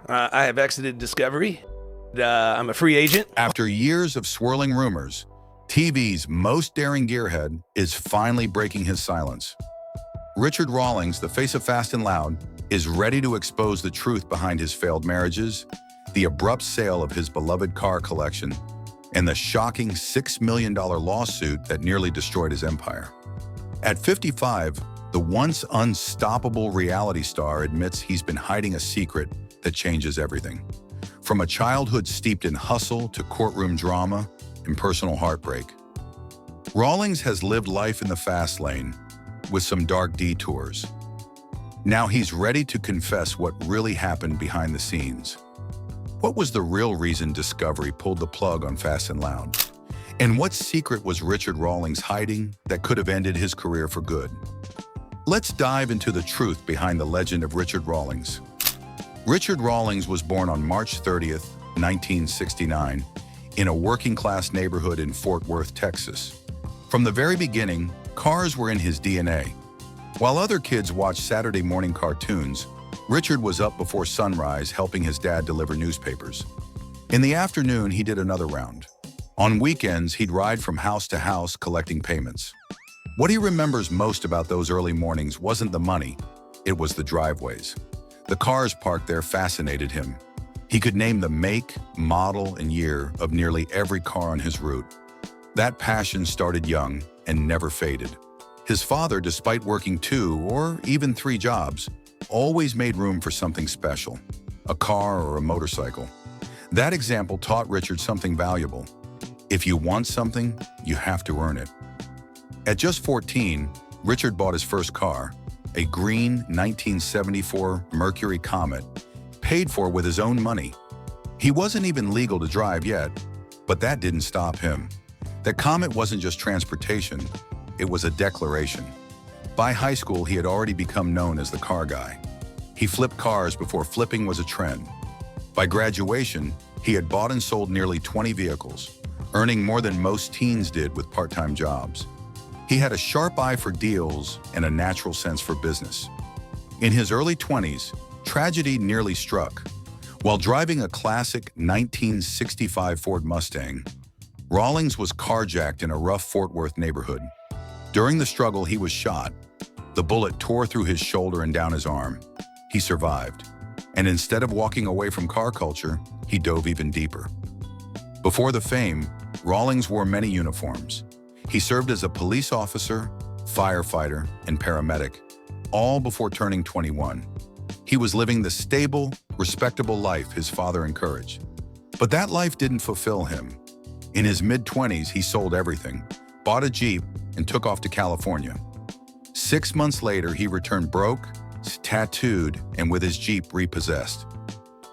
I have exited Discovery. I'm a free agent. After years of swirling rumors, TV's most daring gearhead is finally breaking his silence. Richard Rawlings, the face of Fast and Loud, is ready to expose the truth behind his failed marriages, the abrupt sale of his beloved car collection, and the shocking $6 million lawsuit that nearly destroyed his empire. At 55, the once unstoppable reality star admits he's been hiding a secret that changes everything. From a childhood steeped in hustle to courtroom drama and personal heartbreak. Rawlings has lived life in the fast lane with some dark detours. Now he's ready to confess what really happened behind the scenes. What was the real reason Discovery pulled the plug on Fast and Loud? And what secret was Richard Rawlings hiding that could have ended his career for good? Let's dive into the truth behind the legend of Richard Rawlings. Richard Rawlings was born on March 30th, 1969, in a working-class neighborhood in Fort Worth, Texas. From the very beginning, cars were in his DNA. While other kids watched Saturday morning cartoons, Richard was up before sunrise helping his dad deliver newspapers. In the afternoon, he did another round. On weekends, he'd ride from house to house collecting payments. What he remembers most about those early mornings wasn't the money, it was the driveways. The cars parked there fascinated him. He could name the make, model, and year of nearly every car on his route. That passion started young and never faded. His father, despite working 2 or even 3 jobs, always made room for something special, a car or a motorcycle. That example taught Richard something valuable. If you want something, you have to earn it. At just 14, Richard bought his first car, a green 1974 Mercury Comet, paid for with his own money. He wasn't even legal to drive yet, but that didn't stop him. The Comet wasn't just transportation, it was a declaration. By high school, he had already become known as the car guy. He flipped cars before flipping was a trend. By graduation, he had bought and sold nearly 20 vehicles, earning more than most teens did with part-time jobs. He had a sharp eye for deals and a natural sense for business. In his early 20s, tragedy nearly struck. While driving a classic 1965 Ford Mustang, Rawlings was carjacked in a rough Fort Worth neighborhood. During the struggle, he was shot. The bullet tore through his shoulder and down his arm. He survived. And instead of walking away from car culture, he dove even deeper. Before the fame, Rawlings wore many uniforms. He served as a police officer, firefighter, and paramedic, all before turning 21. He was living the stable, respectable life his father encouraged. But that life didn't fulfill him. In his mid-20s, he sold everything, bought a Jeep, and took off to California. 6 months later, he returned broke, tattooed, and with his Jeep repossessed.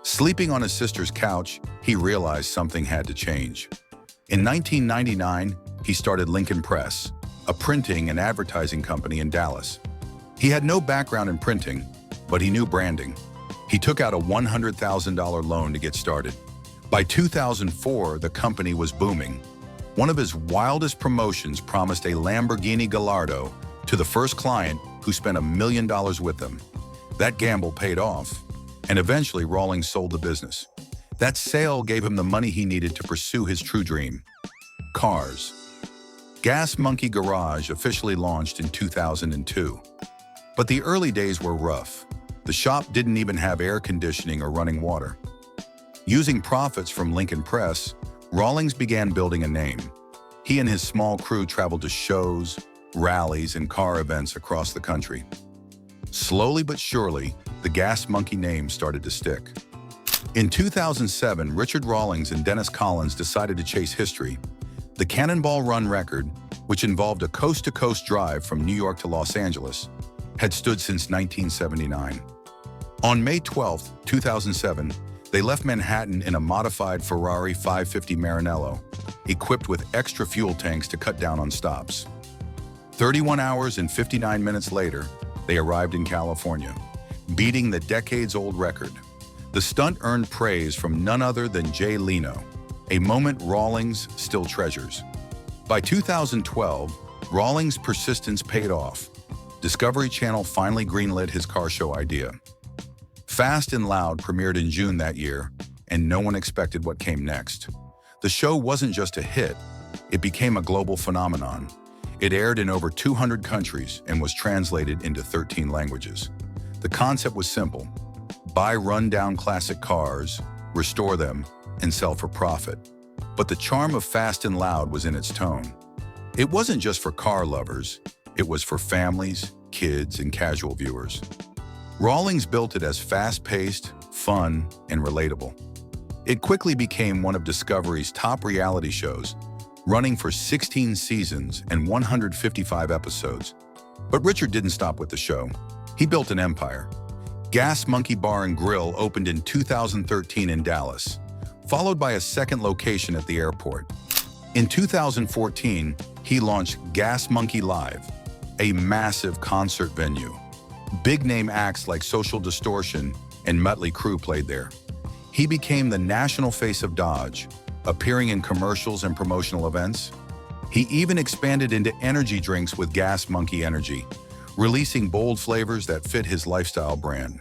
Sleeping on his sister's couch, he realized something had to change. In 1999, he started Lincoln Press, a printing and advertising company in Dallas. He had no background in printing, but he knew branding. He took out a $100,000 loan to get started. By 2004, the company was booming. One of his wildest promotions promised a Lamborghini Gallardo to the first client who spent $1 million with them. That gamble paid off, and eventually Rawlings sold the business. That sale gave him the money he needed to pursue his true dream: cars. Gas Monkey Garage officially launched in 2002. But the early days were rough. The shop didn't even have air conditioning or running water. Using profits from Lincoln Press, Rawlings began building a name. He and his small crew traveled to shows, rallies, and car events across the country. Slowly but surely, the Gas Monkey name started to stick. In 2007, Richard Rawlings and Dennis Collins decided to chase history. The Cannonball Run record, which involved a coast-to-coast drive from New York to Los Angeles, had stood since 1979. On May 12, 2007, they left Manhattan in a modified Ferrari 550 Maranello, equipped with extra fuel tanks to cut down on stops. 31 hours and 59 minutes later, they arrived in California, beating the decades-old record. The stunt earned praise from none other than Jay Leno, a moment Rawlings still treasures. By 2012, Rawlings' persistence paid off. Discovery Channel finally greenlit his car show idea. Fast and Loud premiered in June that year, and no one expected what came next. The show wasn't just a hit, it became a global phenomenon. It aired in over 200 countries and was translated into 13 languages. The concept was simple: buy run-down classic cars, restore them, and sell for profit. But the charm of Fast and Loud was in its tone. It wasn't just for car lovers, it was for families, kids, and casual viewers. Rawlings built it as fast-paced, fun, and relatable. It quickly became one of Discovery's top reality shows, running for 16 seasons and 155 episodes. But Richard didn't stop with the show. He built an empire. Gas Monkey Bar and Grill opened in 2013 in Dallas, followed by a second location at the airport. In 2014, he launched Gas Monkey Live, a massive concert venue. Big-name acts like Social Distortion and Mötley Crüe played there. He became the national face of Dodge, appearing in commercials and promotional events. He even expanded into energy drinks with Gas Monkey Energy, releasing bold flavors that fit his lifestyle brand.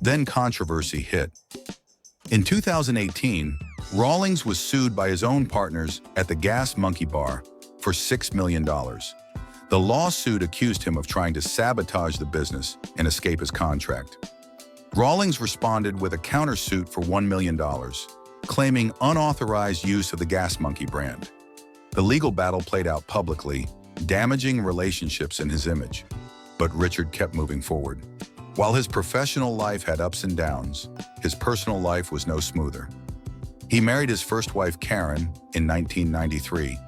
Then Controversy hit. In 2018, Rawlings was sued by his own partners at the Gas Monkey Bar for $6 million. The lawsuit accused him of trying to sabotage the business and escape his contract. Rawlings responded with a countersuit for $1 million, claiming unauthorized use of the Gas Monkey brand. The legal battle played out publicly, damaging relationships and his image. But Richard kept moving forward. While his professional life had ups and downs, his personal life was no smoother. He married his first wife, Karen, in 1993,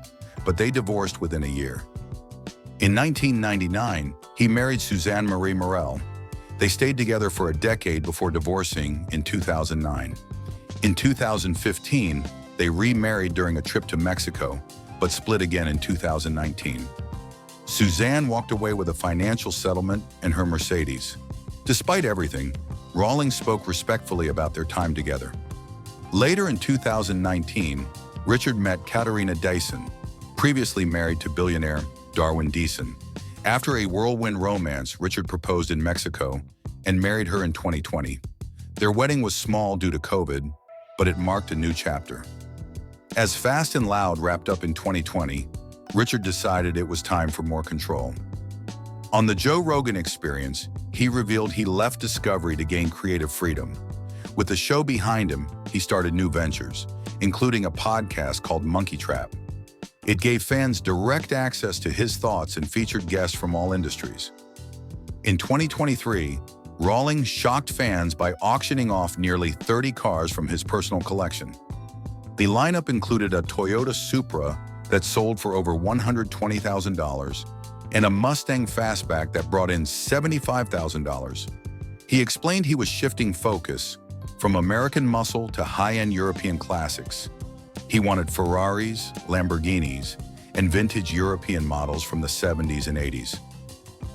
but they divorced within a year. In 1999, he married Suzanne Marie Morel. They stayed together for a decade before divorcing in 2009. In 2015, they remarried during a trip to Mexico, but split again in 2019. Suzanne walked away with a financial settlement and her Mercedes. Despite everything, Rawlings spoke respectfully about their time together. Later in 2019, Richard met Katarina Dyson, previously married to billionaire Darwin Deason. After a whirlwind romance, Richard proposed in Mexico and married her in 2020. Their wedding was small due to COVID, but it marked a new chapter. As Fast and Loud wrapped up in 2020, Richard decided it was time for more control. On the Joe Rogan Experience, he revealed he left Discovery to gain creative freedom. With the show behind him, he started new ventures, including a podcast called Monkey Trap. It gave fans direct access to his thoughts and featured guests from all industries. In 2023, Rawlings shocked fans by auctioning off nearly 30 cars from his personal collection. The lineup included a Toyota Supra that sold for over $120,000 and a Mustang Fastback that brought in $75,000. He explained he was shifting focus from American muscle to high-end European classics. He wanted Ferraris, Lamborghinis, and vintage European models from the 70s and 80s.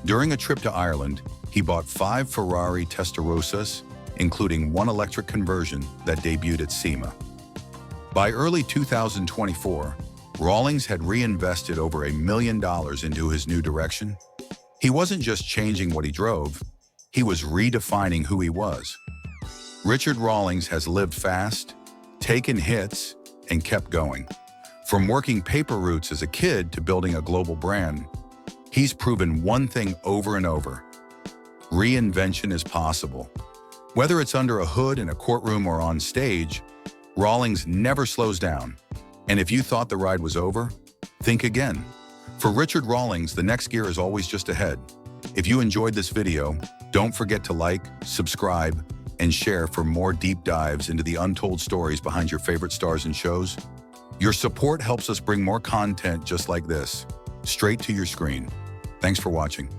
During a trip to Ireland, he bought 5 Ferrari Testarossas, including one electric conversion that debuted at SEMA. By early 2024, Rawlings had reinvested over $1 million into his new direction. He wasn't just changing what he drove, he was redefining who he was. Richard Rawlings has lived fast, taken hits, and kept going. From working paper routes as a kid to building a global brand, he's proven one thing over and over: reinvention is possible. Whether it's under a hood in a courtroom or on stage, Rawlings never slows down. And if you thought the ride was over, think again. For Richard Rawlings, the next gear is always just ahead. If you enjoyed this video, don't forget to like, subscribe, and share for more deep dives into the untold stories behind your favorite stars and shows. Your support helps us bring more content just like this, straight to your screen. Thanks for watching.